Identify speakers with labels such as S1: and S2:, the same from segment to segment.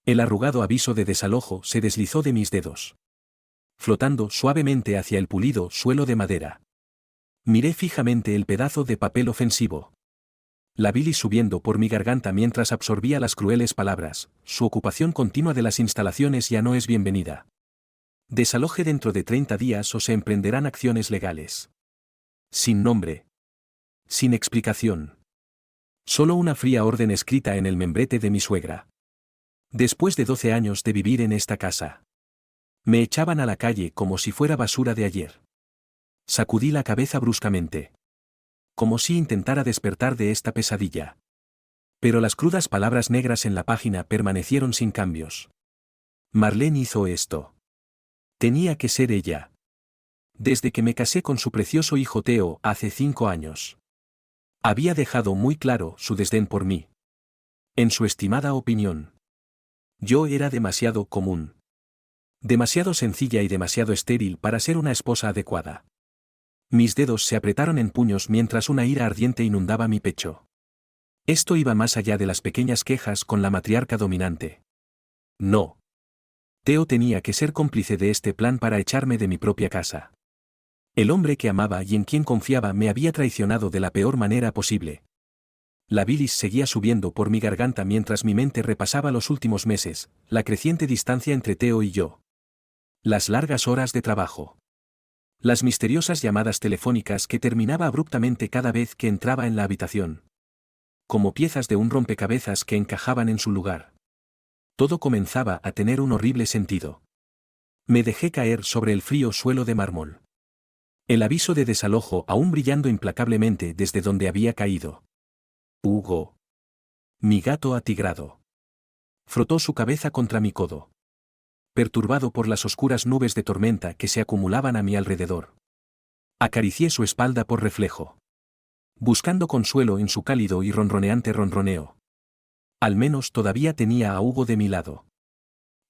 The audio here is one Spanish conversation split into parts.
S1: El arrugado aviso de desalojo se deslizó de mis dedos, flotando suavemente hacia el pulido suelo de madera. Miré fijamente el pedazo de papel ofensivo. La bilis subiendo por mi garganta mientras absorbía las crueles palabras: su ocupación continua de las instalaciones ya no es bienvenida. Desaloje dentro de 30 días o se emprenderán acciones legales. Sin nombre. Sin explicación. Solo una fría orden escrita en el membrete de mi suegra. Después de 12 años de vivir en esta casa, me echaban a la calle como si fuera basura de ayer. Sacudí la cabeza bruscamente, como si intentara despertar de esta pesadilla. Pero las crudas palabras negras en la página permanecieron sin cambios. Marlene hizo esto. Tenía que ser ella. Desde que me casé con su precioso hijo Theo hace 5 años. Había dejado muy claro su desdén por mí. En su estimada opinión, yo era demasiado común. Demasiado sencilla y demasiado estéril para ser una esposa adecuada. Mis dedos se apretaron en puños mientras una ira ardiente inundaba mi pecho. Esto iba más allá de las pequeñas quejas con la matriarca dominante. No. Theo tenía que ser cómplice de este plan para echarme de mi propia casa. El hombre que amaba y en quien confiaba me había traicionado de la peor manera posible. La bilis seguía subiendo por mi garganta mientras mi mente repasaba los últimos meses, la creciente distancia entre Theo y yo. Las largas horas de trabajo. Las misteriosas llamadas telefónicas que terminaba abruptamente cada vez que entraba en la habitación. Como piezas de un rompecabezas que encajaban en su lugar. Todo comenzaba a tener un horrible sentido. Me dejé caer sobre el frío suelo de mármol. El aviso de desalojo aún brillando implacablemente desde donde había caído. Hugo. Mi gato atigrado. Frotó su cabeza contra mi codo. Perturbado por las oscuras nubes de tormenta que se acumulaban a mi alrededor. Acaricié su espalda por reflejo. Buscando consuelo en su cálido y ronroneante ronroneo. Al menos todavía tenía a Hugo de mi lado.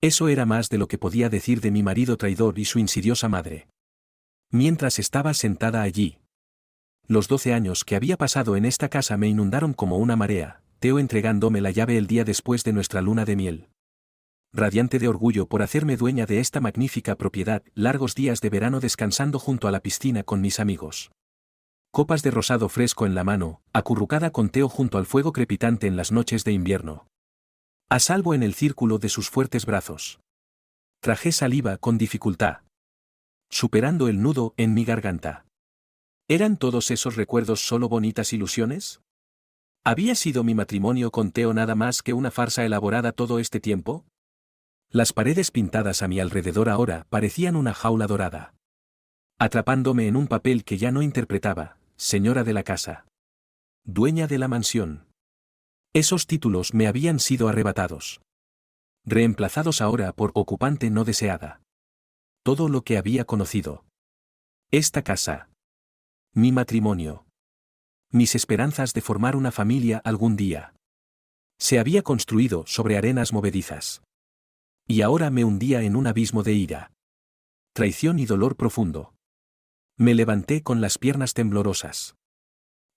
S1: Eso era más de lo que podía decir de mi marido traidor y su insidiosa madre. Mientras estaba sentada allí. Los 12 años que había pasado en esta casa me inundaron como una marea, Theo entregándome la llave el día después de nuestra luna de miel. Radiante de orgullo por hacerme dueña de esta magnífica propiedad, largos días de verano descansando junto a la piscina con mis amigos. Copas de rosado fresco en la mano, acurrucada con Theo junto al fuego crepitante en las noches de invierno. A salvo en el círculo de sus fuertes brazos. Tragé saliva con dificultad. Superando el nudo en mi garganta. ¿Eran todos esos recuerdos solo bonitas ilusiones? ¿Había sido mi matrimonio con Theo nada más que una farsa elaborada todo este tiempo? Las paredes pintadas a mi alrededor ahora parecían una jaula dorada. Atrapándome en un papel que ya no interpretaba, señora de la casa. Dueña de la mansión. Esos títulos me habían sido arrebatados. Reemplazados ahora por ocupante no deseada. Todo lo que había conocido. Esta casa. Mi matrimonio. Mis esperanzas de formar una familia algún día. Se había construido sobre arenas movedizas. Y ahora me hundía en un abismo de ira. Traición y dolor profundo. Me levanté con las piernas temblorosas.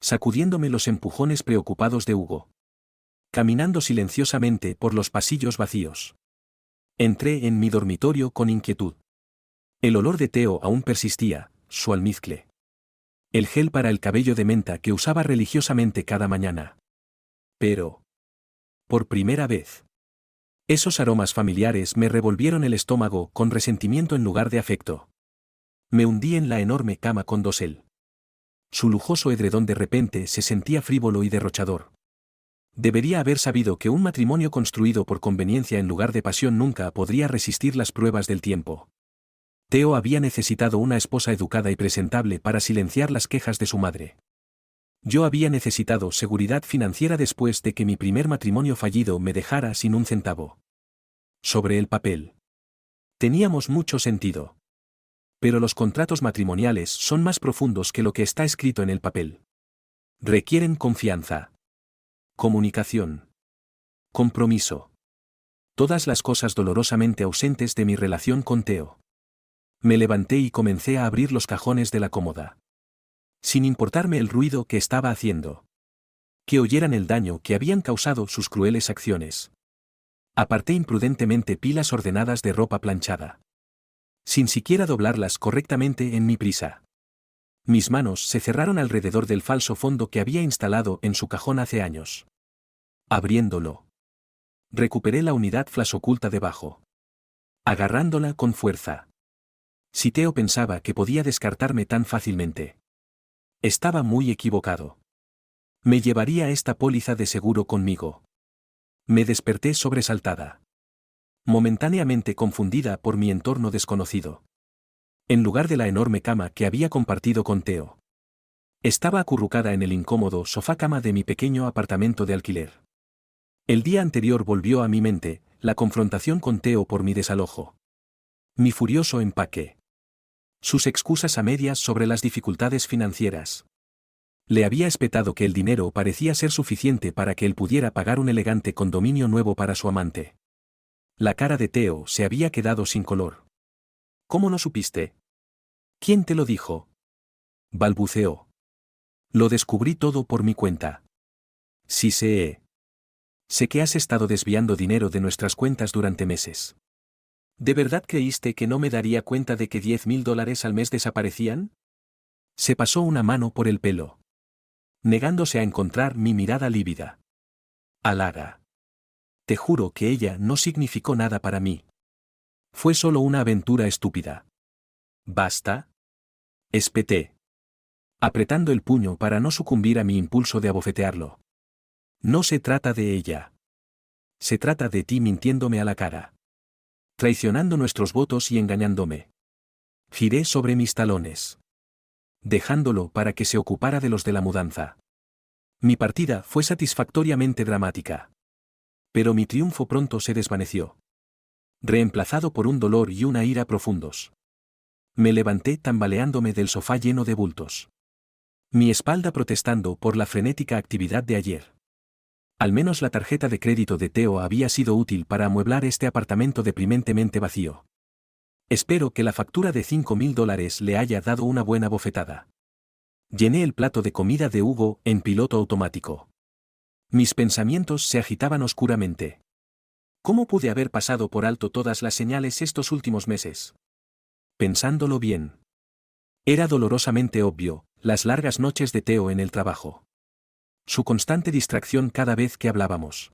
S1: Sacudiéndome los empujones preocupados de Hugo. Caminando silenciosamente por los pasillos vacíos. Entré en mi dormitorio con inquietud. El olor de Theo aún persistía, su almizcle. El gel para el cabello de menta que usaba religiosamente cada mañana. Pero, por primera vez, esos aromas familiares me revolvieron el estómago con resentimiento en lugar de afecto. Me hundí en la enorme cama con dosel. Su lujoso edredón de repente se sentía frívolo y derrochador. Debería haber sabido que un matrimonio construido por conveniencia en lugar de pasión nunca podría resistir las pruebas del tiempo. Theo había necesitado una esposa educada y presentable para silenciar las quejas de su madre. Yo había necesitado seguridad financiera después de que mi primer matrimonio fallido me dejara sin un centavo. Sobre el papel. Teníamos mucho sentido. Pero los contratos matrimoniales son más profundos que lo que está escrito en el papel. Requieren confianza. Comunicación. Compromiso. Todas las cosas dolorosamente ausentes de mi relación con Theo. Me levanté y comencé a abrir los cajones de la cómoda. Sin importarme el ruido que estaba haciendo. Que oyeran el daño que habían causado sus crueles acciones. Aparté imprudentemente pilas ordenadas de ropa planchada. Sin siquiera doblarlas correctamente en mi prisa. Mis manos se cerraron alrededor del falso fondo que había instalado en su cajón hace años. Abriéndolo. Recuperé la unidad flash oculta debajo. Agarrándola con fuerza. Si Theo pensaba que podía descartarme tan fácilmente. Estaba muy equivocado. Me llevaría esta póliza de seguro conmigo. Me desperté sobresaltada. Momentáneamente confundida por mi entorno desconocido. En lugar de la enorme cama que había compartido con Theo. Estaba acurrucada en el incómodo sofá-cama de mi pequeño apartamento de alquiler. El día anterior volvió a mi mente, la confrontación con Theo por mi desalojo. Mi furioso empaque. Sus excusas a medias sobre las dificultades financieras. Le había espetado que el dinero parecía ser suficiente para que él pudiera pagar un elegante condominio nuevo para su amante. La cara de Theo se había quedado sin color. ¿Cómo no supiste? ¿Quién te lo dijo? Balbuceó. Lo descubrí todo por mi cuenta. Sí sé. Sé que has estado desviando dinero de nuestras cuentas durante meses. ¿De verdad creíste que no me daría cuenta de que $10,000 al mes desaparecían? Se pasó una mano por el pelo. Negándose a encontrar mi mirada lívida. Halaga. Te juro que ella no significó nada para mí. Fue solo una aventura estúpida. ¿Basta? Espeté. Apretando el puño para no sucumbir a mi impulso de abofetearlo. No se trata de ella. Se trata de ti mintiéndome a la cara. Traicionando nuestros votos y engañándome. Giré sobre mis talones. Dejándolo para que se ocupara de los de la mudanza. Mi partida fue satisfactoriamente dramática. Pero mi triunfo pronto se desvaneció. Reemplazado por un dolor y una ira profundos. Me levanté tambaleándome del sofá lleno de bultos. Mi espalda protestando por la frenética actividad de ayer. Al menos la tarjeta de crédito de Theo había sido útil para amueblar este apartamento deprimentemente vacío. Espero que la factura de $5,000 le haya dado una buena bofetada. Llené el plato de comida de Hugo en piloto automático. Mis pensamientos se agitaban oscuramente. ¿Cómo pude haber pasado por alto todas las señales estos últimos meses? Pensándolo bien. Era dolorosamente obvio, las largas noches de Theo en el trabajo. Su constante distracción cada vez que hablábamos.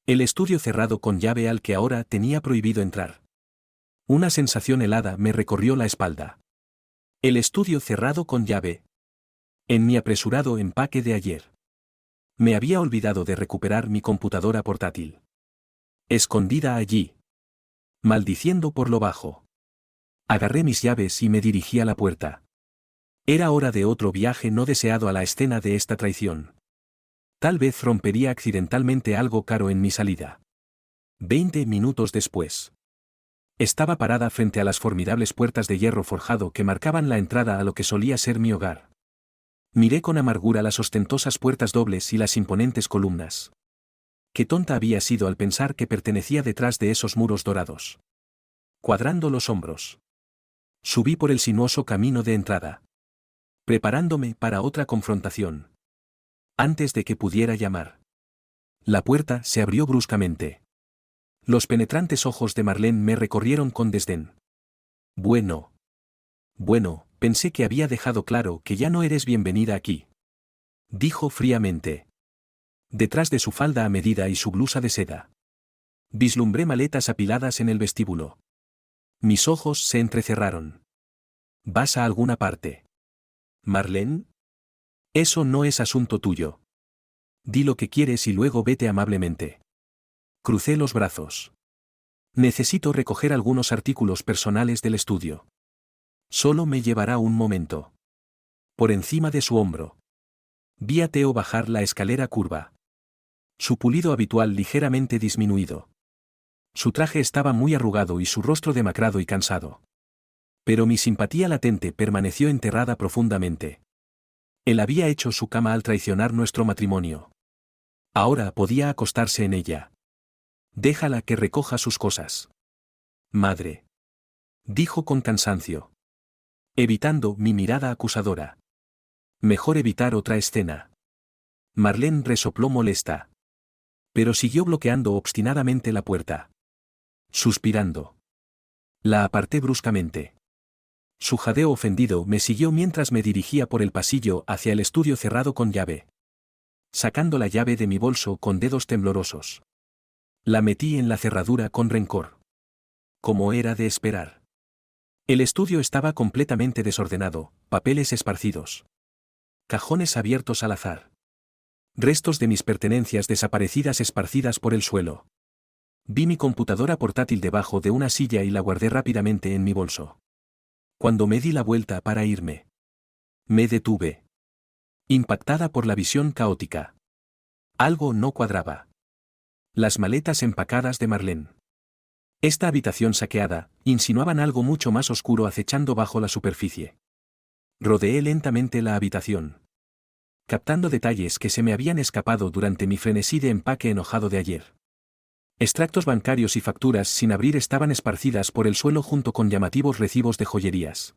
S1: El estudio cerrado con llave al que ahora tenía prohibido entrar. Una sensación helada me recorrió la espalda. El estudio cerrado con llave. En mi apresurado empaque de ayer. Me había olvidado de recuperar mi computadora portátil. Escondida allí. Maldiciendo por lo bajo. Agarré mis llaves y me dirigí a la puerta. Era hora de otro viaje no deseado a la escena de esta traición. Tal vez rompería accidentalmente algo caro en mi salida. 20 minutos después. Estaba parada frente a las formidables puertas de hierro forjado que marcaban la entrada a lo que solía ser mi hogar. Miré con amargura las ostentosas puertas dobles y las imponentes columnas. Qué tonta había sido al pensar que pertenecía detrás de esos muros dorados. Cuadrando los hombros. Subí por el sinuoso camino de entrada. Preparándome para otra confrontación. Antes de que pudiera llamar. La puerta se abrió bruscamente. Los penetrantes ojos de Marlene me recorrieron con desdén. Bueno, pensé que había dejado claro que ya no eres bienvenida aquí. Dijo fríamente. Detrás de su falda a medida y su blusa de seda. Vislumbré maletas apiladas en el vestíbulo. Mis ojos se entrecerraron. ¿Vas a alguna parte? ¿Marlene? Eso no es asunto tuyo. Di lo que quieres y luego vete amablemente. Crucé los brazos. Necesito recoger algunos artículos personales del estudio. Solo me llevará un momento. Por encima de su hombro. Vi a Theo bajar la escalera curva. Su pulido habitual ligeramente disminuido. Su traje estaba muy arrugado y su rostro demacrado y cansado. Pero mi simpatía latente permaneció enterrada profundamente. Él había hecho su cama al traicionar nuestro matrimonio. Ahora podía acostarse en ella. Déjala que recoja sus cosas. Madre. Dijo con cansancio. Evitando mi mirada acusadora. Mejor evitar otra escena. Marlene resopló molesta. Pero siguió bloqueando obstinadamente la puerta. Suspirando. La aparté bruscamente. Su jadeo ofendido me siguió mientras me dirigía por el pasillo hacia el estudio cerrado con llave. Sacando la llave de mi bolso con dedos temblorosos. La metí en la cerradura con rencor. Como era de esperar. El estudio estaba completamente desordenado, papeles esparcidos. Cajones abiertos al azar. Restos de mis pertenencias desaparecidas esparcidas por el suelo. Vi mi computadora portátil debajo de una silla y la guardé rápidamente en mi bolso. Cuando me di la vuelta para irme, me detuve. Impactada por la visión caótica. Algo no cuadraba. Las maletas empacadas de Marlene. Esta habitación saqueada, insinuaban algo mucho más oscuro acechando bajo la superficie. Rodeé lentamente la habitación. Captando detalles que se me habían escapado durante mi frenesí de empaque enojado de ayer. Extractos bancarios y facturas sin abrir estaban esparcidas por el suelo junto con llamativos recibos de joyerías.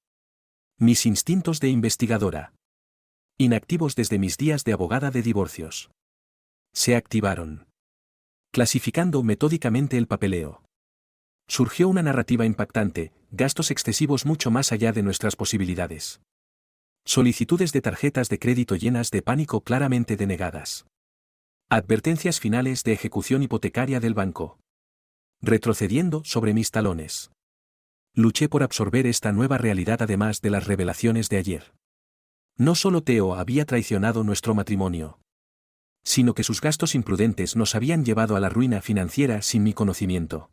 S1: Mis instintos de investigadora. Inactivos desde mis días de abogada de divorcios. Se activaron. Clasificando metódicamente el papeleo. Surgió una narrativa impactante, gastos excesivos mucho más allá de nuestras posibilidades. Solicitudes de tarjetas de crédito llenas de pánico claramente denegadas. Advertencias finales de ejecución hipotecaria del banco. Retrocediendo sobre mis talones. Luché por absorber esta nueva realidad además de las revelaciones de ayer. No solo Theo había traicionado nuestro matrimonio, sino que sus gastos imprudentes nos habían llevado a la ruina financiera sin mi conocimiento.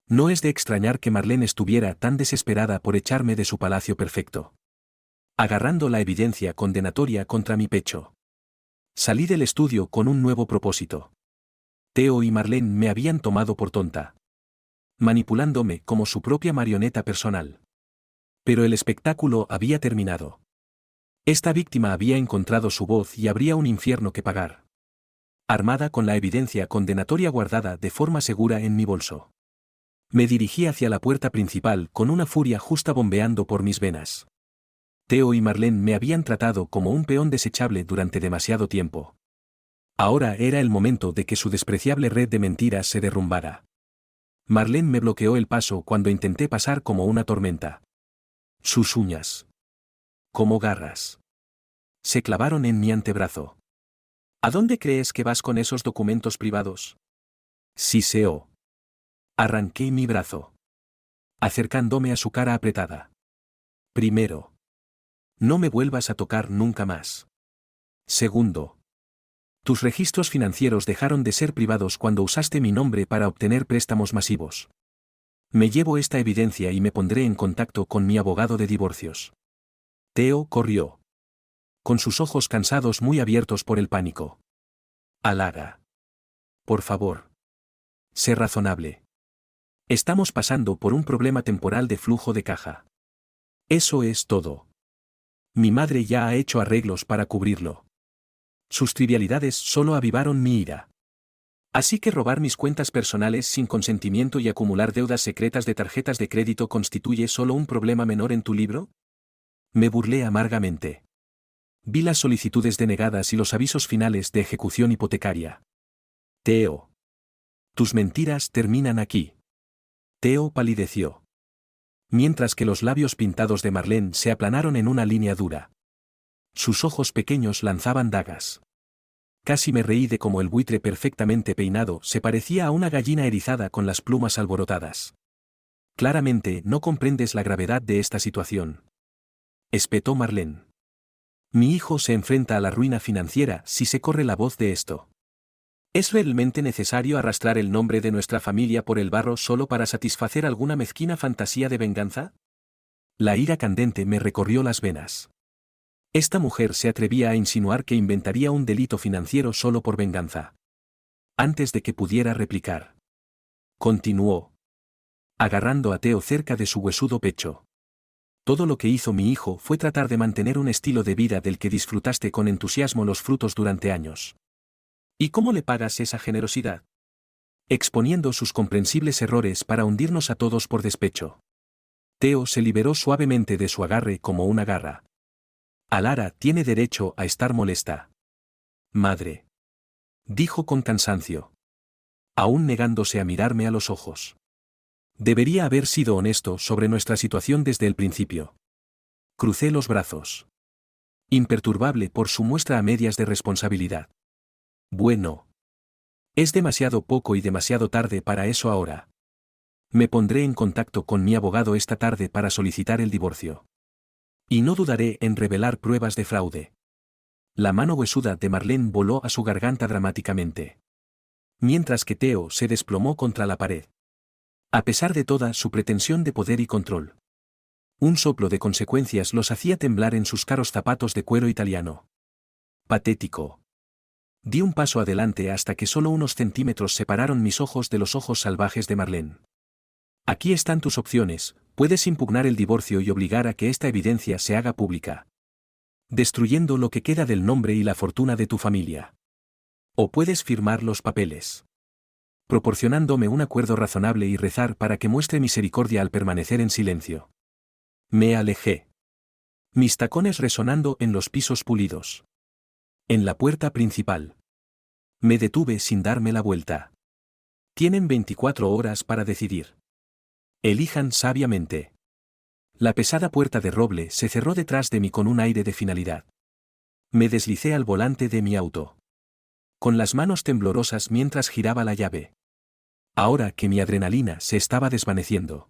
S1: No es de extrañar que Marlene estuviera tan desesperada por echarme de su palacio perfecto. Agarrando la evidencia condenatoria contra mi pecho. Salí del estudio con un nuevo propósito. Theo y Marlene me habían tomado por tonta. Manipulándome como su propia marioneta personal. Pero el espectáculo había terminado. Esta víctima había encontrado su voz y habría un infierno que pagar. Armada con la evidencia condenatoria guardada de forma segura en mi bolso. Me dirigí hacia la puerta principal con una furia justa bombeando por mis venas. Theo y Marlene me habían tratado como un peón desechable durante demasiado tiempo. Ahora era el momento de que su despreciable red de mentiras se derrumbara. Marlene me bloqueó el paso cuando intenté pasar como una tormenta. Sus uñas. Como garras. Se clavaron en mi antebrazo. ¿A dónde crees que vas con esos documentos privados? Siseó. Arranqué mi brazo. Acercándome a su cara apretada. Primero. No me vuelvas a tocar nunca más. Segundo. Tus registros financieros dejaron de ser privados cuando usaste mi nombre para obtener préstamos masivos. Me llevo esta evidencia y me pondré en contacto con mi abogado de divorcios. Theo corrió. Con sus ojos cansados muy abiertos por el pánico. Halaga. Por favor. Sé razonable. Estamos pasando por un problema temporal de flujo de caja. Eso es todo. Mi madre ya ha hecho arreglos para cubrirlo. Sus trivialidades solo avivaron mi ira. Así que robar mis cuentas personales sin consentimiento y acumular deudas secretas de tarjetas de crédito constituye solo un problema menor en tu libro? Me burlé amargamente. Vi las solicitudes denegadas y los avisos finales de ejecución hipotecaria. Theo. Tus mentiras terminan aquí. Theo palideció. Mientras que los labios pintados de Marlene se aplanaron en una línea dura. Sus ojos pequeños lanzaban dagas. Casi me reí de cómo el buitre perfectamente peinado se parecía a una gallina erizada con las plumas alborotadas. Claramente no comprendes la gravedad de esta situación. Espetó Marlene. Mi hijo se enfrenta a la ruina financiera si se corre la voz de esto. ¿Es realmente necesario arrastrar el nombre de nuestra familia por el barro solo para satisfacer alguna mezquina fantasía de venganza? La ira candente me recorrió las venas. Esta mujer se atrevía a insinuar que inventaría un delito financiero solo por venganza. Antes de que pudiera replicar. Continuó. Agarrando a Theo cerca de su huesudo pecho. Todo lo que hizo mi hijo fue tratar de mantener un estilo de vida del que disfrutaste con entusiasmo los frutos durante años. ¿Y cómo le pagas esa generosidad? Exponiendo sus comprensibles errores para hundirnos a todos por despecho. Theo se liberó suavemente de su agarre como una garra. Alara tiene derecho a estar molesta. Madre. Dijo con cansancio. aún negándose a mirarme a los ojos. Debería haber sido honesto sobre nuestra situación desde el principio. Crucé los brazos. Imperturbable por su muestra a medias de responsabilidad. Bueno. Es demasiado poco y demasiado tarde para eso ahora. Me pondré en contacto con mi abogado esta tarde para solicitar el divorcio. Y no dudaré en revelar pruebas de fraude. La mano huesuda de Marlene voló a su garganta dramáticamente. Mientras que Theo se desplomó contra la pared. A pesar de toda su pretensión de poder y control. Un soplo de consecuencias los hacía temblar en sus caros zapatos de cuero italiano. Patético. Di un paso adelante hasta que solo unos centímetros separaron mis ojos de los ojos salvajes de Marlene. Aquí están tus opciones, puedes impugnar el divorcio y obligar a que esta evidencia se haga pública. Destruyendo lo que queda del nombre y la fortuna de tu familia. O puedes firmar los papeles. Proporcionándome un acuerdo razonable y rezar para que muestre misericordia al permanecer en silencio. Me alejé. Mis tacones resonando en los pisos pulidos. En la puerta principal. Me detuve sin darme la vuelta. Tienen 24 horas para decidir. Elijan sabiamente. La pesada puerta de roble se cerró detrás de mí con un aire de finalidad. Me deslicé al volante de mi auto. Con las manos temblorosas mientras giraba la llave. Ahora que mi adrenalina se estaba desvaneciendo.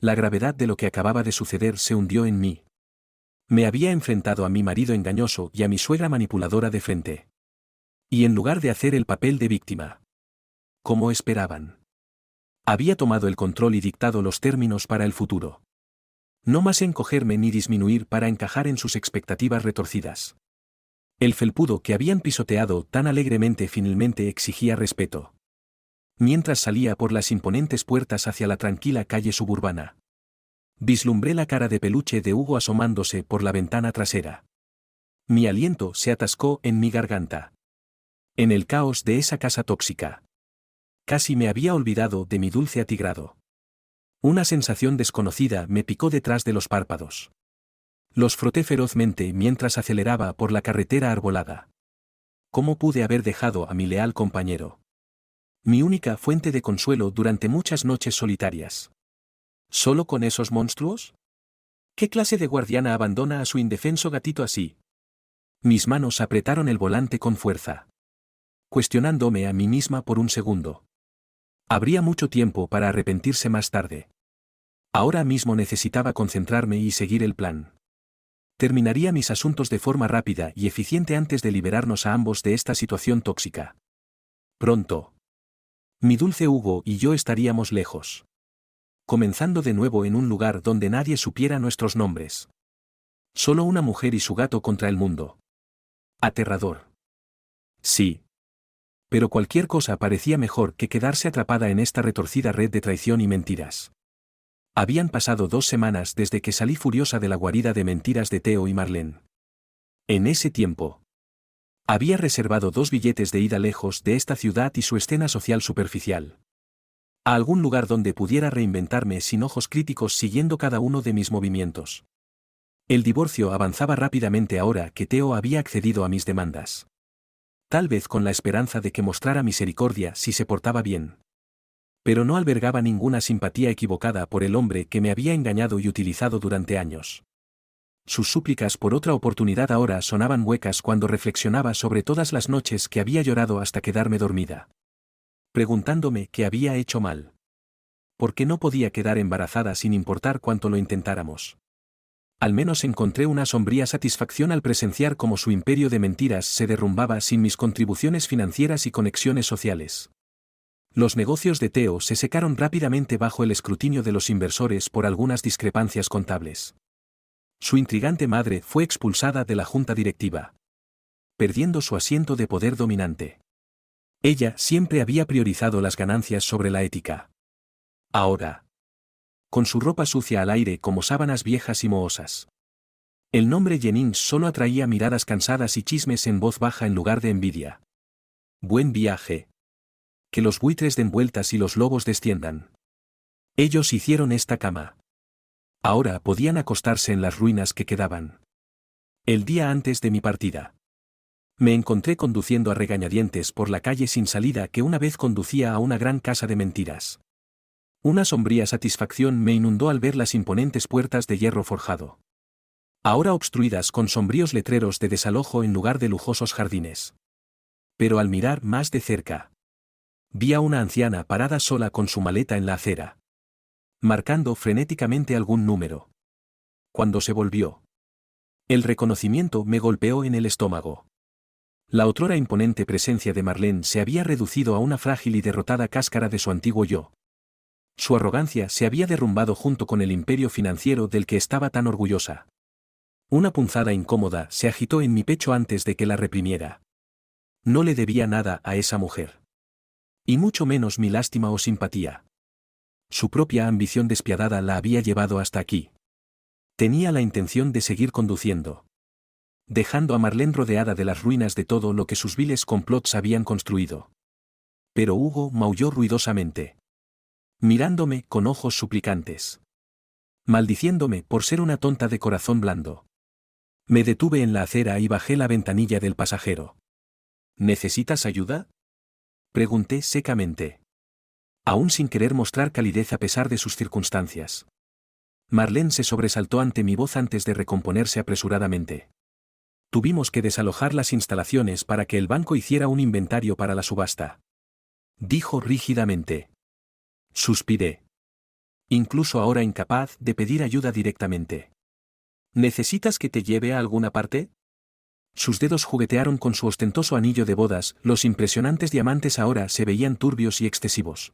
S1: La gravedad de lo que acababa de suceder se hundió en mí. Me había enfrentado a mi marido engañoso y a mi suegra manipuladora de frente. Y en lugar de hacer el papel de víctima. Como esperaban. Había tomado el control y dictado los términos para el futuro. No más encogerme ni disminuir para encajar en sus expectativas retorcidas. El felpudo que habían pisoteado tan alegremente finalmente exigía respeto. Mientras salía por las imponentes puertas hacia la tranquila calle suburbana. Vislumbré la cara de peluche de Hugo asomándose por la ventana trasera. Mi aliento se atascó en mi garganta. En el caos de esa casa tóxica. Casi me había olvidado de mi dulce atigrado. Una sensación desconocida me picó detrás de los párpados. Los froté ferozmente mientras aceleraba por la carretera arbolada. ¿Cómo pude haber dejado a mi leal compañero? Mi única fuente de consuelo durante muchas noches solitarias. ¿Solo con esos monstruos? ¿Qué clase de guardiana abandona a su indefenso gatito así? Mis manos apretaron el volante con fuerza. Cuestionándome a mí misma por un segundo. Habría mucho tiempo para arrepentirse más tarde. Ahora mismo necesitaba concentrarme y seguir el plan. Terminaría mis asuntos de forma rápida y eficiente antes de liberarnos a ambos de esta situación tóxica. Pronto. Mi dulce Hugo y yo estaríamos lejos. Comenzando de nuevo en un lugar donde nadie supiera nuestros nombres. Solo una mujer y su gato contra el mundo. Aterrador. Sí. Pero cualquier cosa parecía mejor que quedarse atrapada en esta retorcida red de traición y mentiras. Habían pasado 2 semanas desde que salí furiosa de la guarida de mentiras de Theo y Marlene. En ese tiempo. Había reservado 2 billetes de ida lejos de esta ciudad y su escena social superficial. A algún lugar donde pudiera reinventarme sin ojos críticos siguiendo cada uno de mis movimientos. El divorcio avanzaba rápidamente ahora que Theo había accedido a mis demandas. Tal vez con la esperanza de que mostrara misericordia si se portaba bien. Pero no albergaba ninguna simpatía equivocada por el hombre que me había engañado y utilizado durante años. Sus súplicas por otra oportunidad ahora sonaban huecas cuando reflexionaba sobre todas las noches que había llorado hasta quedarme dormida. Preguntándome qué había hecho mal. ¿Por qué no podía quedar embarazada sin importar cuánto lo intentáramos? Al menos encontré una sombría satisfacción al presenciar cómo su imperio de mentiras se derrumbaba sin mis contribuciones financieras y conexiones sociales. Los negocios de Theo se secaron rápidamente bajo el escrutinio de los inversores por algunas discrepancias contables. Su intrigante madre fue expulsada de la junta directiva, perdiendo su asiento de poder dominante. Ella siempre había priorizado las ganancias sobre la ética. Ahora, con su ropa sucia al aire como sábanas viejas y mohosas. El nombre Jennings solo atraía miradas cansadas y chismes en voz baja en lugar de envidia. Buen viaje. Que los buitres den vueltas y los lobos desciendan. Ellos hicieron esta cama. Ahora podían acostarse en las ruinas que quedaban. El día antes de mi partida. Me encontré conduciendo a regañadientes por la calle sin salida que una vez conducía a una gran casa de mentiras. Una sombría satisfacción me inundó al ver las imponentes puertas de hierro forjado, ahora obstruidas con sombríos letreros de desalojo en lugar de lujosos jardines. Pero al mirar más de cerca, vi a una anciana parada sola con su maleta en la acera, marcando frenéticamente algún número. Cuando se volvió, el reconocimiento me golpeó en el estómago. La otrora imponente presencia de Marlene se había reducido a una frágil y derrotada cáscara de su antiguo yo. Su arrogancia se había derrumbado junto con el imperio financiero del que estaba tan orgullosa. Una punzada incómoda se agitó en mi pecho antes de que la reprimiera. No le debía nada a esa mujer. Y mucho menos mi lástima o simpatía. Su propia ambición despiadada la había llevado hasta aquí. Tenía la intención de seguir conduciendo, dejando a Marlene rodeada de las ruinas de todo lo que sus viles complots habían construido. Pero Hugo maulló ruidosamente, mirándome con ojos suplicantes, maldiciéndome por ser una tonta de corazón blando. Me detuve en la acera y bajé la ventanilla del pasajero. ¿Necesitas ayuda?, pregunté secamente, aún sin querer mostrar calidez a pesar de sus circunstancias. Marlene se sobresaltó ante mi voz antes de recomponerse apresuradamente. Tuvimos que desalojar las instalaciones para que el banco hiciera un inventario para la subasta, dijo rígidamente. Suspiré. Incluso ahora incapaz de pedir ayuda directamente. ¿Necesitas que te lleve a alguna parte? Sus dedos juguetearon con su ostentoso anillo de bodas, los impresionantes diamantes ahora se veían turbios y excesivos.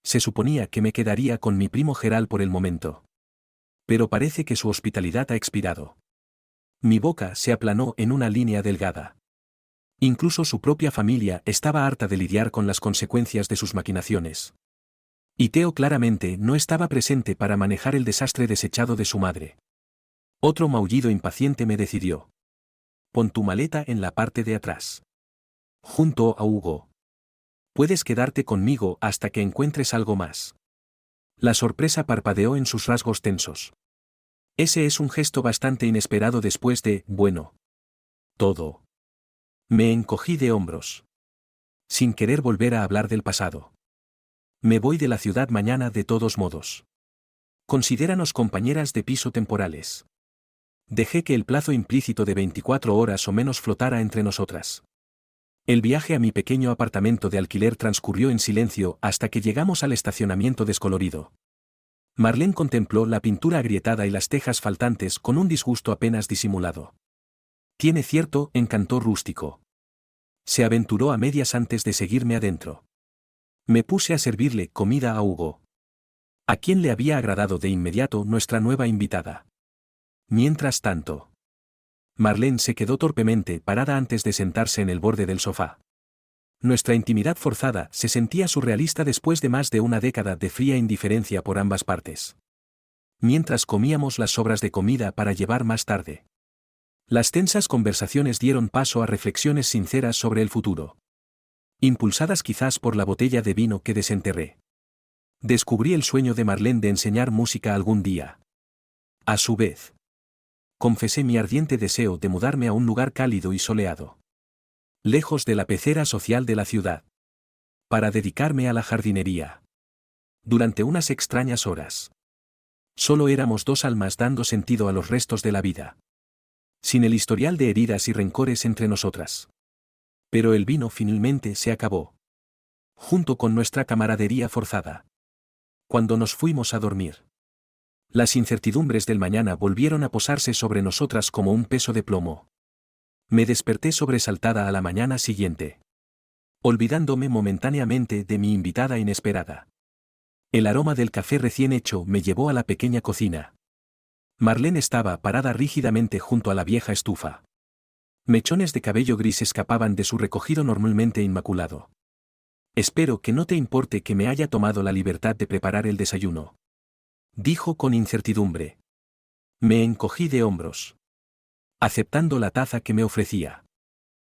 S1: Se suponía que me quedaría con mi primo Gerald por el momento. Pero parece que su hospitalidad ha expirado. Mi boca se aplanó en una línea delgada. Incluso su propia familia estaba harta de lidiar con las consecuencias de sus maquinaciones. Y Theo claramente no estaba presente para manejar el desastre desechado de su madre. Otro maullido impaciente me decidió. Pon tu maleta en la parte de atrás. Junto a Hugo. Puedes quedarte conmigo hasta que encuentres algo más. La sorpresa parpadeó en sus rasgos tensos. Ese es un gesto bastante inesperado después de, bueno, todo. Me encogí de hombros, sin querer volver a hablar del pasado. Me voy de la ciudad mañana de todos modos. Considéranos compañeras de piso temporales. Dejé que el plazo implícito de 24 horas o menos flotara entre nosotras. El viaje a mi pequeño apartamento de alquiler transcurrió en silencio hasta que llegamos al estacionamiento descolorido. Marlene contempló la pintura agrietada y las tejas faltantes con un disgusto apenas disimulado. Tiene cierto encanto rústico. Se aventuró a medias antes de seguirme adentro. Me puse a servirle comida a Hugo, a quien le había agradado de inmediato nuestra nueva invitada. Mientras tanto, Marlene se quedó torpemente parada antes de sentarse en el borde del sofá. Nuestra intimidad forzada se sentía surrealista después de más de una década de fría indiferencia por ambas partes. Mientras comíamos las sobras de comida para llevar más tarde, las tensas conversaciones dieron paso a reflexiones sinceras sobre el futuro. Impulsadas quizás por la botella de vino que desenterré. Descubrí el sueño de Marlene de enseñar música algún día. A su vez, confesé mi ardiente deseo de mudarme a un lugar cálido y soleado, lejos de la pecera social de la ciudad, para dedicarme a la jardinería. Durante unas extrañas horas, solo éramos dos almas dando sentido a los restos de la vida, sin el historial de heridas y rencores entre nosotras. Pero el vino finalmente se acabó, junto con nuestra camaradería forzada. Cuando nos fuimos a dormir, las incertidumbres del mañana volvieron a posarse sobre nosotras como un peso de plomo. Me desperté sobresaltada a la mañana siguiente, olvidándome momentáneamente de mi invitada inesperada. El aroma del café recién hecho me llevó a la pequeña cocina. Marlene estaba parada rígidamente junto a la vieja estufa. Mechones de cabello gris escapaban de su recogido normalmente inmaculado. Espero que no te importe que me haya tomado la libertad de preparar el desayuno, dijo con incertidumbre. Me encogí de hombros, aceptando la taza que me ofrecía.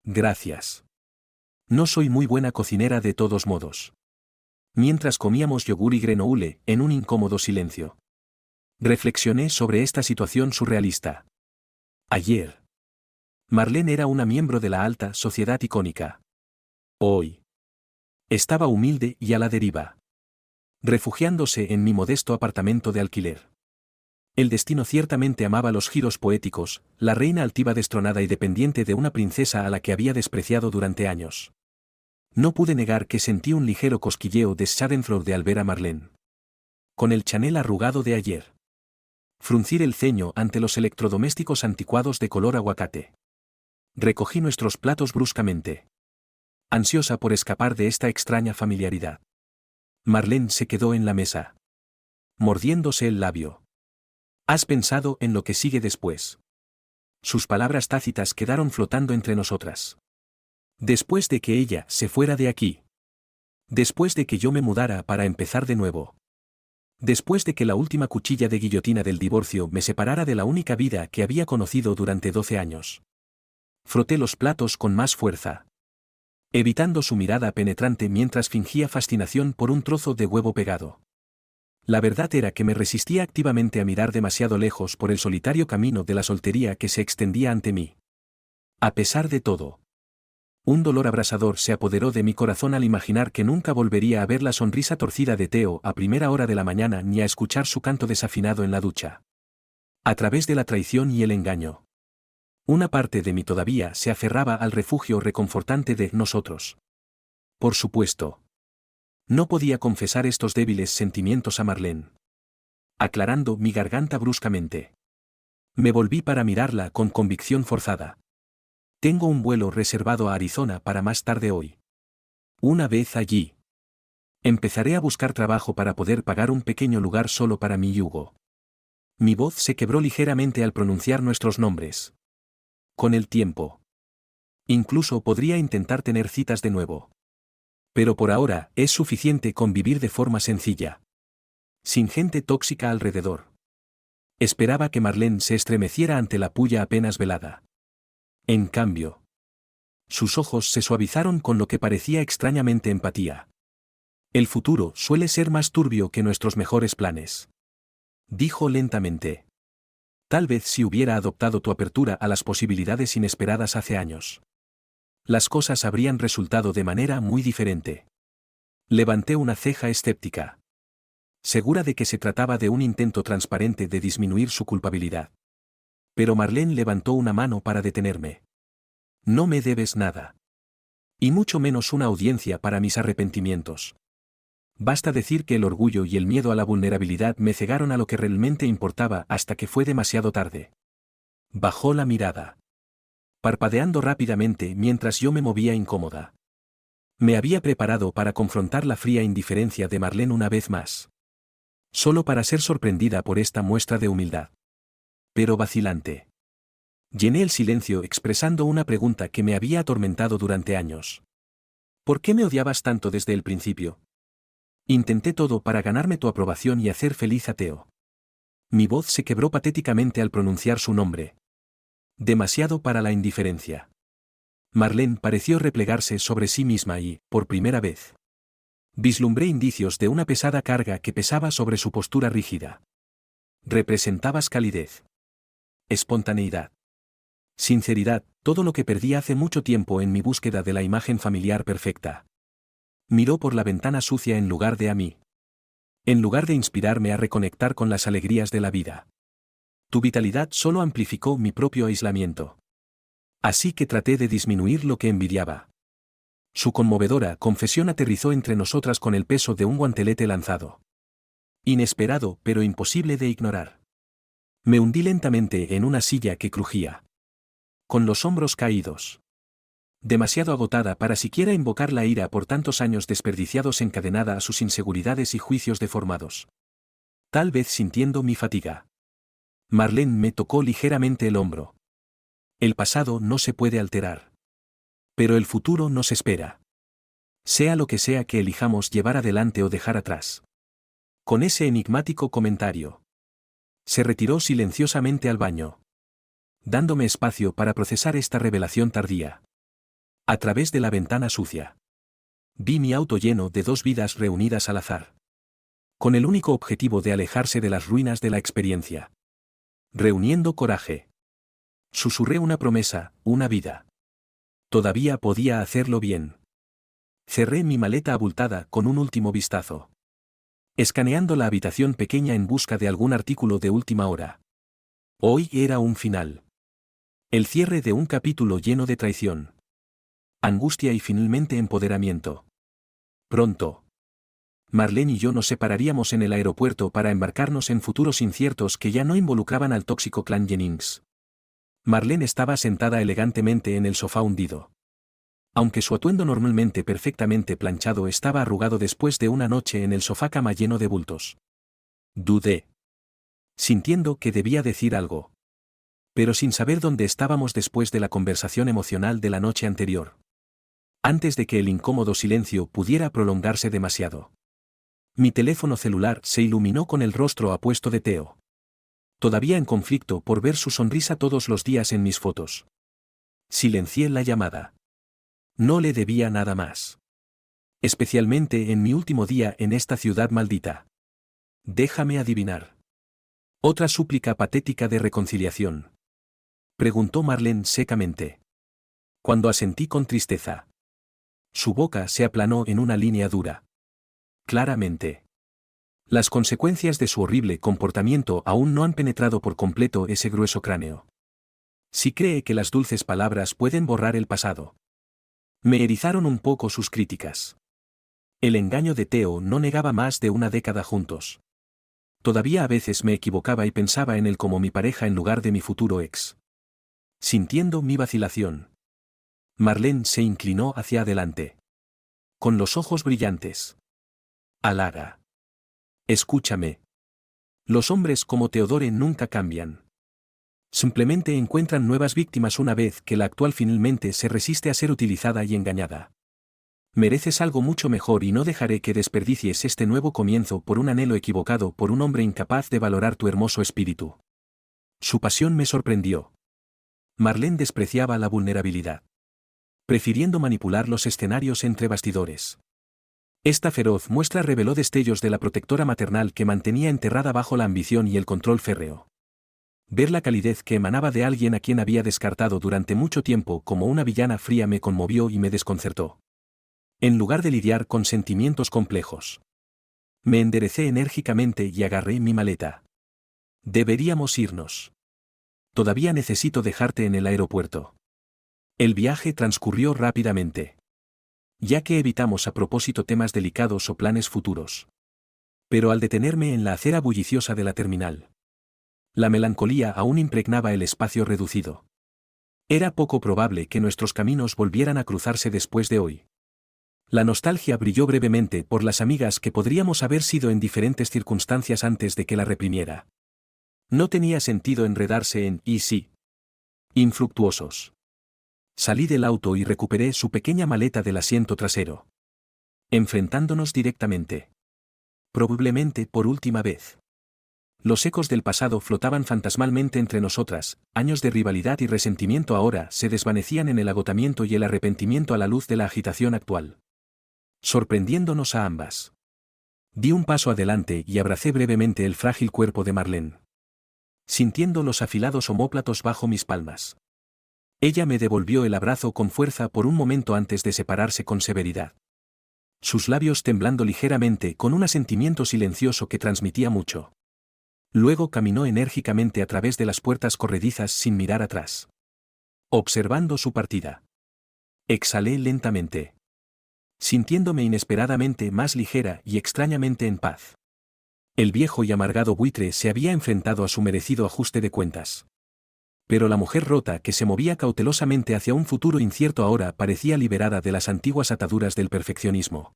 S1: Gracias. No soy muy buena cocinera de todos modos. Mientras comíamos yogur y grenoule, en un incómodo silencio, reflexioné sobre esta situación surrealista. Ayer, Marlene era una miembro de la alta sociedad icónica. Hoy estaba humilde y a la deriva, refugiándose en mi modesto apartamento de alquiler. El destino ciertamente amaba los giros poéticos, la reina altiva destronada y dependiente de una princesa a la que había despreciado durante años. No pude negar que sentí un ligero cosquilleo de Schadenfreude al ver a Marlene. Con el Chanel arrugado de ayer. Fruncir el ceño ante los electrodomésticos anticuados de color aguacate. Recogí nuestros platos bruscamente, ansiosa por escapar de esta extraña familiaridad. Marlene se quedó en la mesa, mordiéndose el labio. ¿Has pensado en lo que sigue después? Sus palabras tácitas quedaron flotando entre nosotras. Después de que ella se fuera de aquí. Después de que yo me mudara para empezar de nuevo. Después de que la última cuchilla de guillotina del divorcio me separara de la única vida que había conocido durante 12 años. Froté los platos con más fuerza, evitando su mirada penetrante mientras fingía fascinación por un trozo de huevo pegado. La verdad era que me resistía activamente a mirar demasiado lejos por el solitario camino de la soltería que se extendía ante mí. A pesar de todo, un dolor abrasador se apoderó de mi corazón al imaginar que nunca volvería a ver la sonrisa torcida de Theo a primera hora de la mañana ni a escuchar su canto desafinado en la ducha. A través de la traición y el engaño. Una parte de mí todavía se aferraba al refugio reconfortante de nosotros. Por supuesto. No podía confesar estos débiles sentimientos a Marlene. Aclarando mi garganta bruscamente. Me volví para mirarla con convicción forzada. Tengo un vuelo reservado a Arizona para más tarde hoy. Una vez allí, empezaré a buscar trabajo para poder pagar un pequeño lugar solo para mi yugo. Mi voz se quebró ligeramente al pronunciar nuestros nombres. Con el tiempo. Incluso podría intentar tener citas de nuevo. Pero por ahora es suficiente con vivir de forma sencilla. Sin gente tóxica alrededor. Esperaba que Marlene se estremeciera ante la puya apenas velada. En cambio, sus ojos se suavizaron con lo que parecía extrañamente empatía. El futuro suele ser más turbio que nuestros mejores planes. Dijo lentamente. Tal vez si hubiera adoptado tu apertura a las posibilidades inesperadas hace años. Las cosas habrían resultado de manera muy diferente. Levanté una ceja escéptica. Segura de que se trataba de un intento transparente de disminuir su culpabilidad. Pero Marlene levantó una mano para detenerme. No me debes nada. Y mucho menos una audiencia para mis arrepentimientos. Basta decir que el orgullo y el miedo a la vulnerabilidad me cegaron a lo que realmente importaba hasta que fue demasiado tarde. Bajó la mirada, parpadeando rápidamente mientras yo me movía incómoda. Me había preparado para confrontar la fría indiferencia de Marlene una vez más. Solo para ser sorprendida por esta muestra de humildad. Pero vacilante. Llené el silencio expresando una pregunta que me había atormentado durante años. ¿Por qué me odiabas tanto desde el principio? Intenté todo para ganarme tu aprobación y hacer feliz a Theo. Mi voz se quebró patéticamente al pronunciar su nombre. Demasiado para la indiferencia. Marlene pareció replegarse sobre sí misma y, por primera vez, vislumbré indicios de una pesada carga que pesaba sobre su postura rígida. Representabas calidez. Espontaneidad. Sinceridad, todo lo que perdí hace mucho tiempo en mi búsqueda de la imagen familiar perfecta. Miró por la ventana sucia en lugar de a mí. En lugar de inspirarme a reconectar con las alegrías de la vida. Tu vitalidad solo amplificó mi propio aislamiento. Así que traté de disminuir lo que envidiaba. Su conmovedora confesión aterrizó entre nosotras con el peso de un guantelete lanzado. Inesperado pero imposible de ignorar. Me hundí lentamente en una silla que crujía. Con los hombros caídos. Demasiado agotada para siquiera invocar la ira por tantos años desperdiciados encadenada a sus inseguridades y juicios deformados. Tal vez sintiendo mi fatiga. Marlene me tocó ligeramente el hombro. El pasado no se puede alterar. Pero el futuro nos espera. Sea lo que sea que elijamos llevar adelante o dejar atrás. Con ese enigmático comentario. Se retiró silenciosamente al baño. Dándome espacio para procesar esta revelación tardía. A través de la ventana sucia. Vi mi auto lleno de dos vidas reunidas al azar. Con el único objetivo de alejarse de las ruinas de la experiencia. Reuniendo coraje. Susurré una promesa, una vida. Todavía podía hacerlo bien. Cerré mi maleta abultada con un último vistazo. Escaneando la habitación pequeña en busca de algún artículo de última hora. Hoy era un final. El cierre de un capítulo lleno de traición, angustia y finalmente empoderamiento. Pronto, Marlene y yo nos separaríamos en el aeropuerto para embarcarnos en futuros inciertos que ya no involucraban al tóxico clan Jennings. Marlene estaba sentada elegantemente en el sofá hundido. Aunque su atuendo normalmente perfectamente planchado estaba arrugado después de una noche en el sofá cama lleno de bultos. Dudé, sintiendo que debía decir algo, pero sin saber dónde estábamos después de la conversación emocional de la noche anterior. Antes de que el incómodo silencio pudiera prolongarse demasiado. Mi teléfono celular se iluminó con el rostro apuesto de Theo. Todavía en conflicto por ver su sonrisa todos los días en mis fotos. Silencié la llamada. No le debía nada más. Especialmente en mi último día en esta ciudad maldita. Déjame adivinar. Otra súplica patética de reconciliación. Preguntó Marlene secamente. Cuando asentí con tristeza. Su boca se aplanó en una línea dura. Claramente. Las consecuencias de su horrible comportamiento aún no han penetrado por completo ese grueso cráneo. Si cree que las dulces palabras pueden borrar el pasado. Me erizaron un poco sus críticas. El engaño de Theo no negaba más de una década juntos. Todavía a veces me equivocaba y pensaba en él como mi pareja en lugar de mi futuro ex. Sintiendo mi vacilación. Marlene se inclinó hacia adelante. Con los ojos brillantes. Halaga. Escúchame. Los hombres como Theodore nunca cambian. Simplemente encuentran nuevas víctimas una vez que la actual finalmente se resiste a ser utilizada y engañada. Mereces algo mucho mejor y no dejaré que desperdicies este nuevo comienzo por un anhelo equivocado por un hombre incapaz de valorar tu hermoso espíritu. Su pasión me sorprendió. Marlene despreciaba la vulnerabilidad. Prefiriendo manipular los escenarios entre bastidores. Esta feroz muestra reveló destellos de la protectora maternal que mantenía enterrada bajo la ambición y el control férreo. Ver la calidez que emanaba de alguien a quien había descartado durante mucho tiempo como una villana fría me conmovió y me desconcertó. En lugar de lidiar con sentimientos complejos. Me enderecé enérgicamente y agarré mi maleta. Deberíamos irnos. Todavía necesito dejarte en el aeropuerto. El viaje transcurrió rápidamente. Ya que evitamos a propósito temas delicados o planes futuros. Pero al detenerme en la acera bulliciosa de la terminal. La melancolía aún impregnaba el espacio reducido. Era poco probable que nuestros caminos volvieran a cruzarse después de hoy. La nostalgia brilló brevemente por las amigas que podríamos haber sido en diferentes circunstancias antes de que la reprimiera. No tenía sentido enredarse en «y sí». Infructuosos. Salí del auto y recuperé su pequeña maleta del asiento trasero. Enfrentándonos directamente. Probablemente por última vez. Los ecos del pasado flotaban fantasmalmente entre nosotras, años de rivalidad y resentimiento ahora se desvanecían en el agotamiento y el arrepentimiento a la luz de la agitación actual. Sorprendiéndonos a ambas. Di un paso adelante y abracé brevemente el frágil cuerpo de Marlene. Sintiendo los afilados omóplatos bajo mis palmas. Ella me devolvió el abrazo con fuerza por un momento antes de separarse con severidad. Sus labios temblando ligeramente con un asentimiento silencioso que transmitía mucho. Luego caminó enérgicamente a través de las puertas corredizas sin mirar atrás. Observando su partida. Exhalé lentamente. Sintiéndome inesperadamente más ligera y extrañamente en paz. El viejo y amargado buitre se había enfrentado a su merecido ajuste de cuentas. Pero la mujer rota que se movía cautelosamente hacia un futuro incierto ahora parecía liberada de las antiguas ataduras del perfeccionismo.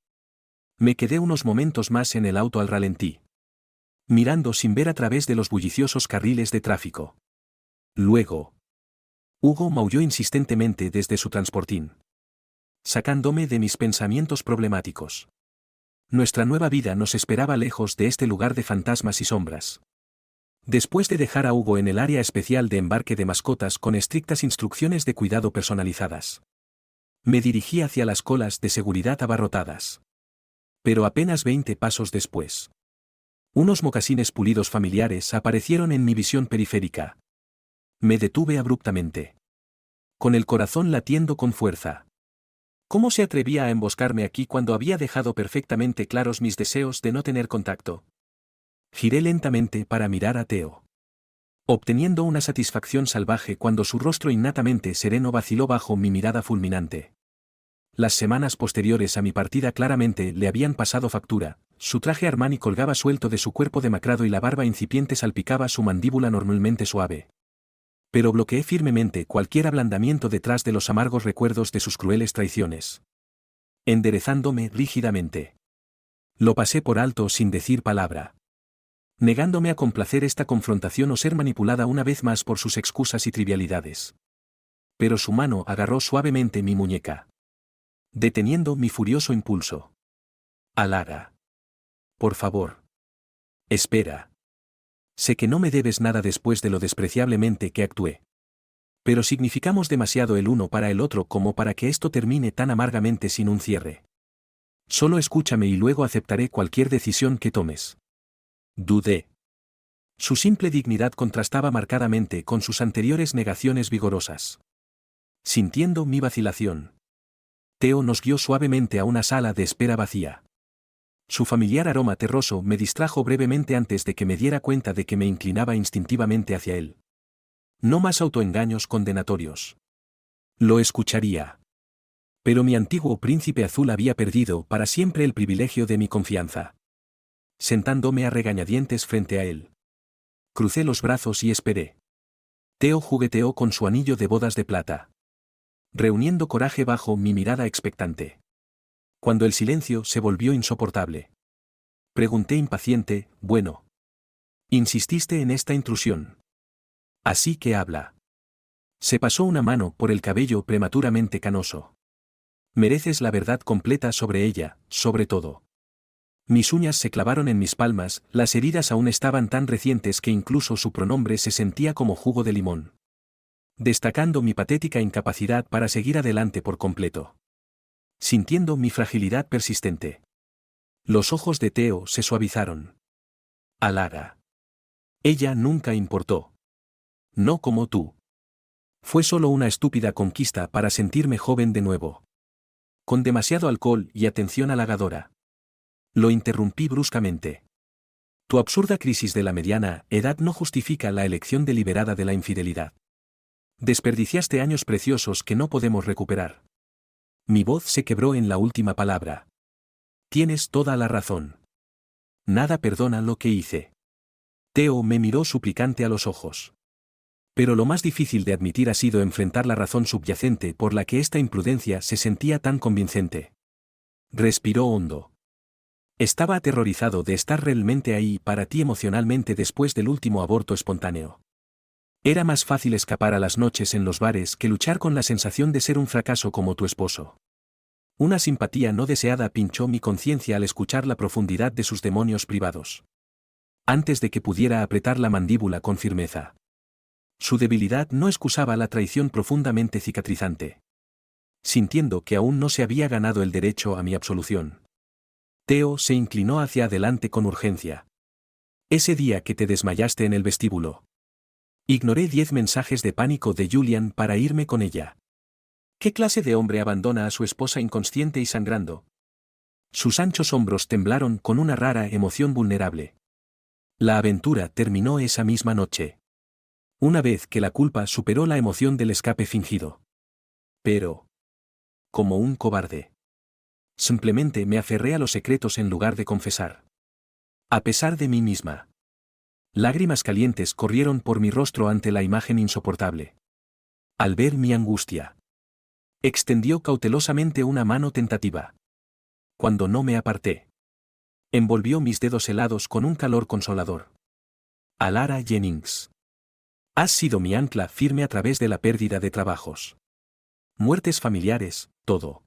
S1: Me quedé unos momentos más en el auto al ralentí. Mirando sin ver a través de los bulliciosos carriles de tráfico. Luego. Hugo maulló insistentemente desde su transportín. Sacándome de mis pensamientos problemáticos. Nuestra nueva vida nos esperaba lejos de este lugar de fantasmas y sombras. Después de dejar a Hugo en el área especial de embarque de mascotas con estrictas instrucciones de cuidado personalizadas. Me dirigí hacia las colas de seguridad abarrotadas. Pero apenas 20 pasos después. Unos mocasines pulidos familiares aparecieron en mi visión periférica. Me detuve abruptamente. Con el corazón latiendo con fuerza. ¿Cómo se atrevía a emboscarme aquí cuando había dejado perfectamente claros mis deseos de no tener contacto? Giré lentamente para mirar a Theo. Obteniendo una satisfacción salvaje cuando su rostro innatamente sereno vaciló bajo mi mirada fulminante. Las semanas posteriores a mi partida claramente le habían pasado factura, su traje Armani colgaba suelto de su cuerpo demacrado y la barba incipiente salpicaba su mandíbula normalmente suave. Pero bloqueé firmemente cualquier ablandamiento detrás de los amargos recuerdos de sus crueles traiciones. Enderezándome rígidamente. Lo pasé por alto sin decir palabra. Negándome a complacer esta confrontación o ser manipulada una vez más por sus excusas y trivialidades. Pero su mano agarró suavemente mi muñeca. Deteniendo mi furioso impulso. Alara. Por favor. Espera. Sé que no me debes nada después de lo despreciablemente que actué. Pero significamos demasiado el uno para el otro como para que esto termine tan amargamente sin un cierre. Solo escúchame y luego aceptaré cualquier decisión que tomes. Dudé. Su simple dignidad contrastaba marcadamente con sus anteriores negaciones vigorosas. Sintiendo mi vacilación, Theo nos guió suavemente a una sala de espera vacía. Su familiar aroma terroso me distrajo brevemente antes de que me diera cuenta de que me inclinaba instintivamente hacia él. No más autoengaños condenatorios. Lo escucharía. Pero mi antiguo príncipe azul había perdido para siempre el privilegio de mi confianza. Sentándome a regañadientes frente a él. Crucé los brazos y esperé. Theo jugueteó con su anillo de bodas de plata. Reuniendo coraje bajo mi mirada expectante. Cuando el silencio se volvió insoportable. Pregunté impaciente, bueno. Insististe en esta intrusión. Así que habla. Se pasó una mano por el cabello prematuramente canoso. Mereces la verdad completa sobre ella, sobre todo. Mis uñas se clavaron en mis palmas, las heridas aún estaban tan recientes que incluso su pronombre se sentía como jugo de limón. Destacando mi patética incapacidad para seguir adelante por completo. Sintiendo mi fragilidad persistente. Los ojos de Theo se suavizaron. Alara. Ella nunca importó. No como tú. Fue solo una estúpida conquista para sentirme joven de nuevo. Con demasiado alcohol y atención halagadora. Lo interrumpí bruscamente. Tu absurda crisis de la mediana edad no justifica la elección deliberada de la infidelidad. Desperdiciaste años preciosos que no podemos recuperar. Mi voz se quebró en la última palabra. Tienes toda la razón. Nada perdona lo que hice. Theo me miró suplicante a los ojos. Pero lo más difícil de admitir ha sido enfrentar la razón subyacente por la que esta imprudencia se sentía tan convincente. Respiró hondo. Estaba aterrorizado de estar realmente ahí para ti emocionalmente después del último aborto espontáneo. Era más fácil escapar a las noches en los bares que luchar con la sensación de ser un fracaso como tu esposo. Una simpatía no deseada pinchó mi conciencia al escuchar la profundidad de sus demonios privados. Antes de que pudiera apretar la mandíbula con firmeza. Su debilidad no excusaba la traición profundamente cicatrizante. Sintiendo que aún no se había ganado el derecho a mi absolución. Theo se inclinó hacia adelante con urgencia. Ese día que te desmayaste en el vestíbulo. Ignoré 10 mensajes de pánico de Julian para irme con ella. ¿Qué clase de hombre abandona a su esposa inconsciente y sangrando? Sus anchos hombros temblaron con una rara emoción vulnerable. La aventura terminó esa misma noche. Una vez que la culpa superó la emoción del escape fingido. Pero... como un cobarde. Simplemente me aferré a los secretos en lugar de confesar. A pesar de mí misma. Lágrimas calientes corrieron por mi rostro ante la imagen insoportable. Al ver mi angustia. Extendió cautelosamente una mano tentativa. Cuando no me aparté. Envolvió mis dedos helados con un calor consolador. Alara Jennings. Has sido mi ancla firme a través de la pérdida de trabajos. Muertes familiares, todo.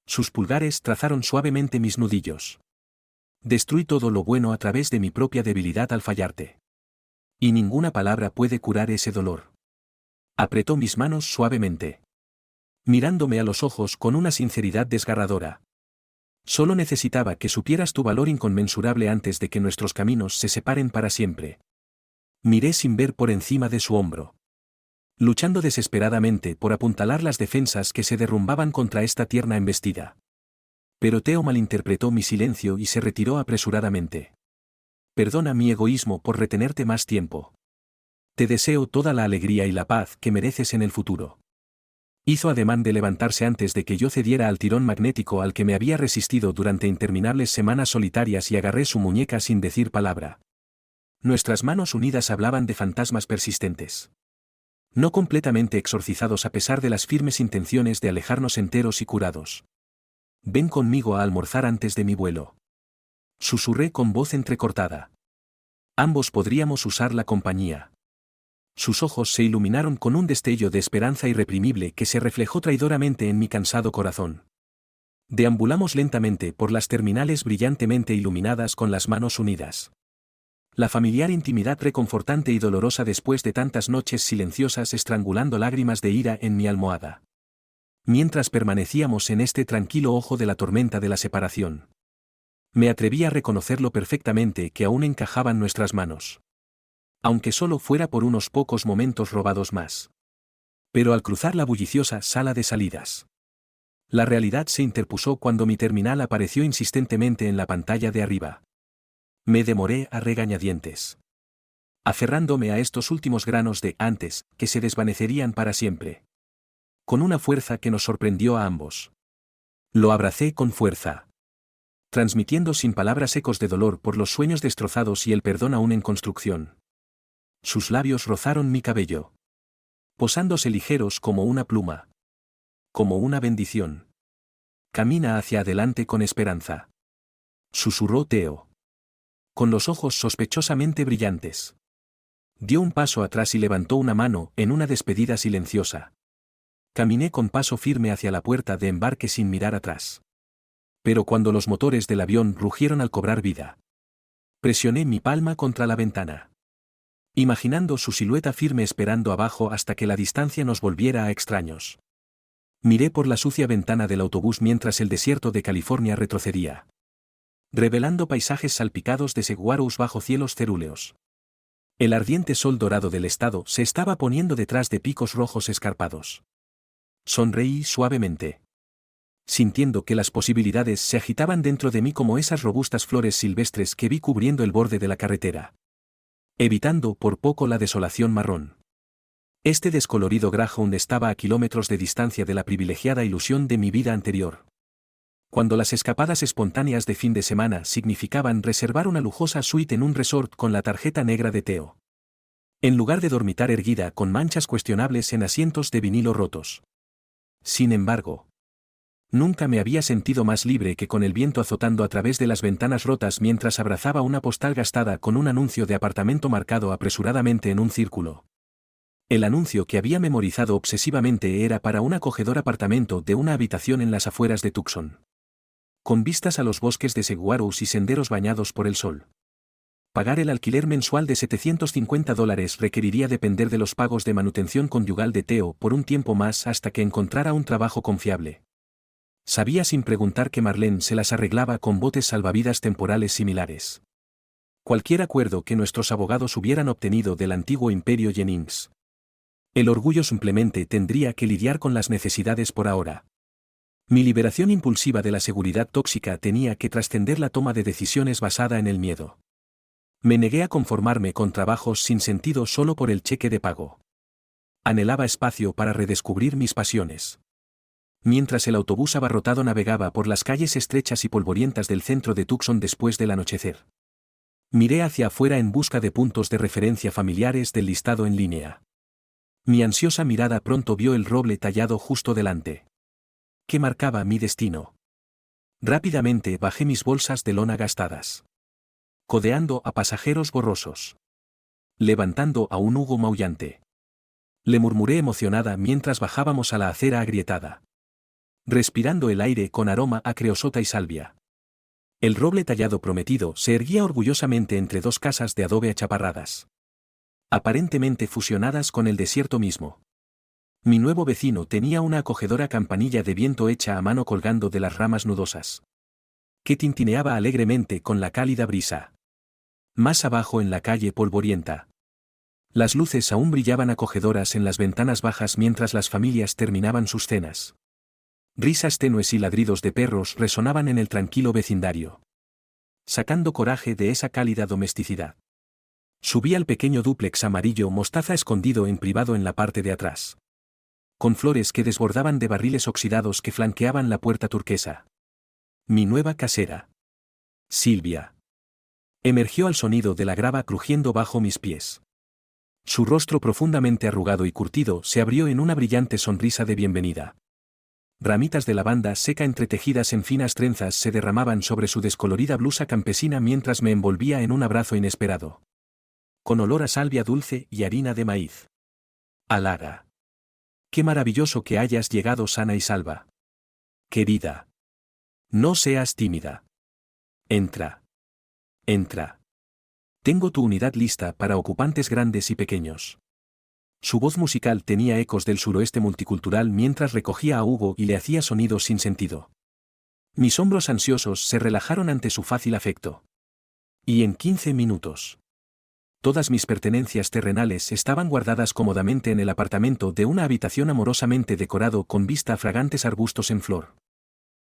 S1: Sus pulgares trazaron suavemente mis nudillos. Destruí todo lo bueno a través de mi propia debilidad al fallarte. Y ninguna palabra puede curar ese dolor. Apretó mis manos suavemente. Mirándome a los ojos con una sinceridad desgarradora. Solo necesitaba que supieras tu valor inconmensurable antes de que nuestros caminos se separen para siempre. Miré sin ver por encima de su hombro. luchando desesperadamente por apuntalar las defensas que se derrumbaban contra esta tierna embestida. Pero Theo malinterpretó mi silencio y se retiró apresuradamente. Perdona mi egoísmo por retenerte más tiempo. Te deseo toda la alegría y la paz que mereces en el futuro. Hizo ademán de levantarse antes de que yo cediera al tirón magnético al que me había resistido durante interminables semanas solitarias y agarré su muñeca sin decir palabra. Nuestras manos unidas hablaban de fantasmas persistentes. No completamente exorcizados a pesar de las firmes intenciones de alejarnos enteros y curados. Ven conmigo a almorzar antes de mi vuelo. Susurré con voz entrecortada. Ambos podríamos usar la compañía. Sus ojos se iluminaron con un destello de esperanza irreprimible que se reflejó traidoramente en mi cansado corazón. Deambulamos lentamente por las terminales brillantemente iluminadas con las manos unidas. La familiar intimidad reconfortante y dolorosa después de tantas noches silenciosas estrangulando lágrimas de ira en mi almohada. Mientras permanecíamos en este tranquilo ojo de la tormenta de la separación. Me atreví a reconocerlo perfectamente que aún encajaban nuestras manos. Aunque solo fuera por unos pocos momentos robados más. Pero al cruzar la bulliciosa sala de salidas. La realidad se interpuso cuando mi terminal apareció insistentemente en la pantalla de arriba. Me demoré a regañadientes. Aferrándome a estos últimos granos de antes, que se desvanecerían para siempre. Con una fuerza que nos sorprendió a ambos. Lo abracé con fuerza. Transmitiendo sin palabras ecos de dolor por los sueños destrozados y el perdón aún en construcción. Sus labios rozaron mi cabello. Posándose ligeros como una pluma. Como una bendición. Camina hacia adelante con esperanza. Susurró Theo. Con los ojos sospechosamente brillantes. Dio un paso atrás y levantó una mano en una despedida silenciosa. Caminé con paso firme hacia la puerta de embarque sin mirar atrás. Pero cuando los motores del avión rugieron al cobrar vida. Presioné mi palma contra la ventana. Imaginando su silueta firme esperando abajo hasta que la distancia nos volviera a extraños. Miré por la sucia ventana del autobús mientras el desierto de California retrocedía. Revelando paisajes salpicados de saguaros bajo cielos cerúleos. El ardiente sol dorado del estado se estaba poniendo detrás de picos rojos escarpados. Sonreí suavemente. Sintiendo que las posibilidades se agitaban dentro de mí como esas robustas flores silvestres que vi cubriendo el borde de la carretera. Evitando por poco la desolación marrón. Este descolorido Greyhound estaba a kilómetros de distancia de la privilegiada ilusión de mi vida anterior. Cuando las escapadas espontáneas de fin de semana significaban reservar una lujosa suite en un resort con la tarjeta negra de Theo. En lugar de dormitar erguida con manchas cuestionables en asientos de vinilo rotos. Sin embargo, nunca me había sentido más libre que con el viento azotando a través de las ventanas rotas mientras abrazaba una postal gastada con un anuncio de apartamento marcado apresuradamente en un círculo. El anuncio que había memorizado obsesivamente era para un acogedor apartamento de una habitación en las afueras de Tucson. Con vistas a los bosques de saguaros y senderos bañados por el sol. Pagar el alquiler mensual de $750 requeriría depender de los pagos de manutención conyugal de Theo por un tiempo más hasta que encontrara un trabajo confiable. Sabía sin preguntar que Marlene se las arreglaba con botes salvavidas temporales similares. Cualquier acuerdo que nuestros abogados hubieran obtenido del antiguo imperio Jennings. El orgullo simplemente tendría que lidiar con las necesidades por ahora. Mi liberación impulsiva de la seguridad tóxica tenía que trascender la toma de decisiones basada en el miedo. Me negué a conformarme con trabajos sin sentido solo por el cheque de pago. Anhelaba espacio para redescubrir mis pasiones. Mientras el autobús abarrotado navegaba por las calles estrechas y polvorientas del centro de Tucson después del anochecer. Miré hacia afuera en busca de puntos de referencia familiares del listado en línea. Mi ansiosa mirada pronto vio el roble tallado justo delante. Que marcaba mi destino. Rápidamente bajé mis bolsas de lona gastadas. Codeando a pasajeros borrosos. Levantando a un Hugo maullante. Le murmuré emocionada mientras bajábamos a la acera agrietada. Respirando el aire con aroma a creosota y salvia. El roble tallado prometido se erguía orgullosamente entre dos casas de adobe achaparradas. Aparentemente fusionadas con el desierto mismo. Mi nuevo vecino tenía una acogedora campanilla de viento hecha a mano colgando de las ramas nudosas. Que tintineaba alegremente con la cálida brisa. Más abajo en la calle polvorienta. Las luces aún brillaban acogedoras en las ventanas bajas mientras las familias terminaban sus cenas. Risas tenues y ladridos de perros resonaban en el tranquilo vecindario, sacando coraje de esa cálida domesticidad. Subí al pequeño dúplex amarillo mostaza escondido en privado en la parte de atrás, con flores que desbordaban de barriles oxidados que flanqueaban la puerta turquesa. Mi nueva casera, Silvia, emergió al sonido de la grava crujiendo bajo mis pies. Su rostro profundamente arrugado y curtido se abrió en una brillante sonrisa de bienvenida. Ramitas de lavanda seca entretejidas en finas trenzas se derramaban sobre su descolorida blusa campesina mientras me envolvía en un abrazo inesperado, con olor a salvia dulce y harina de maíz. Alara. Qué maravilloso que hayas llegado sana y salva. Querida. No seas tímida. Entra. Entra. Tengo tu unidad lista para ocupantes grandes y pequeños. Su voz musical tenía ecos del suroeste multicultural mientras recogía a Hugo y le hacía sonidos sin sentido. Mis hombros ansiosos se relajaron ante su fácil afecto. Y en 15 minutos. Todas mis pertenencias terrenales estaban guardadas cómodamente en el apartamento de una habitación amorosamente decorado con vista a fragantes arbustos en flor,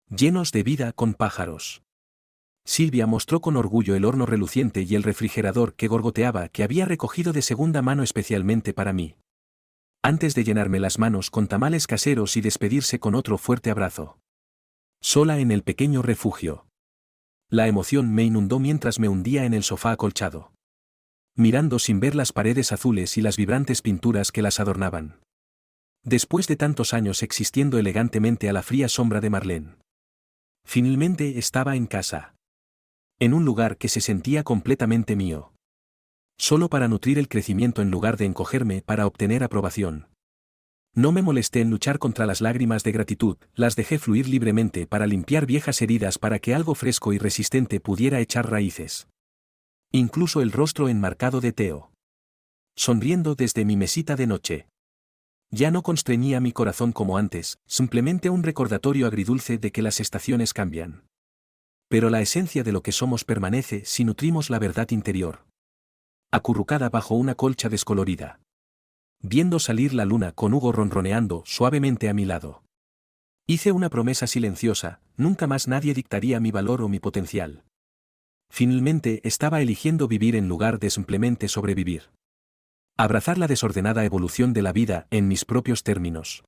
S1: llenos de vida con pájaros. Silvia mostró con orgullo el horno reluciente y el refrigerador que gorgoteaba que había recogido de segunda mano especialmente para mí, antes de llenarme las manos con tamales caseros y despedirse con otro fuerte abrazo. Sola en el pequeño refugio. La emoción me inundó mientras me hundía en el sofá acolchado, mirando sin ver las paredes azules y las vibrantes pinturas que las adornaban. Después de tantos años existiendo elegantemente a la fría sombra de Marlene, finalmente estaba en casa. En un lugar que se sentía completamente mío. Solo para nutrir el crecimiento en lugar de encogerme para obtener aprobación. No me molesté en luchar contra las lágrimas de gratitud, las dejé fluir libremente para limpiar viejas heridas para que algo fresco y resistente pudiera echar raíces. Incluso el rostro enmarcado de Theo, sonriendo desde mi mesita de noche, ya no constreñía mi corazón como antes, simplemente un recordatorio agridulce de que las estaciones cambian. Pero la esencia de lo que somos permanece si nutrimos la verdad interior. Acurrucada bajo una colcha descolorida, viendo salir la luna con Hugo ronroneando suavemente a mi lado, hice una promesa silenciosa: nunca más nadie dictaría mi valor o mi potencial. Finalmente estaba eligiendo vivir en lugar de simplemente sobrevivir. Abrazar la desordenada evolución de la vida en mis propios términos.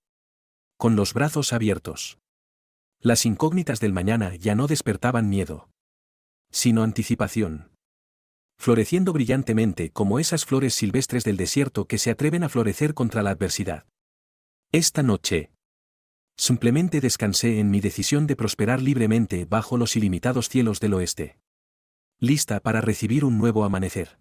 S1: Con los brazos abiertos. Las incógnitas del mañana ya no despertaban miedo, sino anticipación. Floreciendo brillantemente como esas flores silvestres del desierto que se atreven a florecer contra la adversidad. Esta noche, simplemente descansé en mi decisión de prosperar libremente bajo los ilimitados cielos del oeste. Lista para recibir un nuevo amanecer.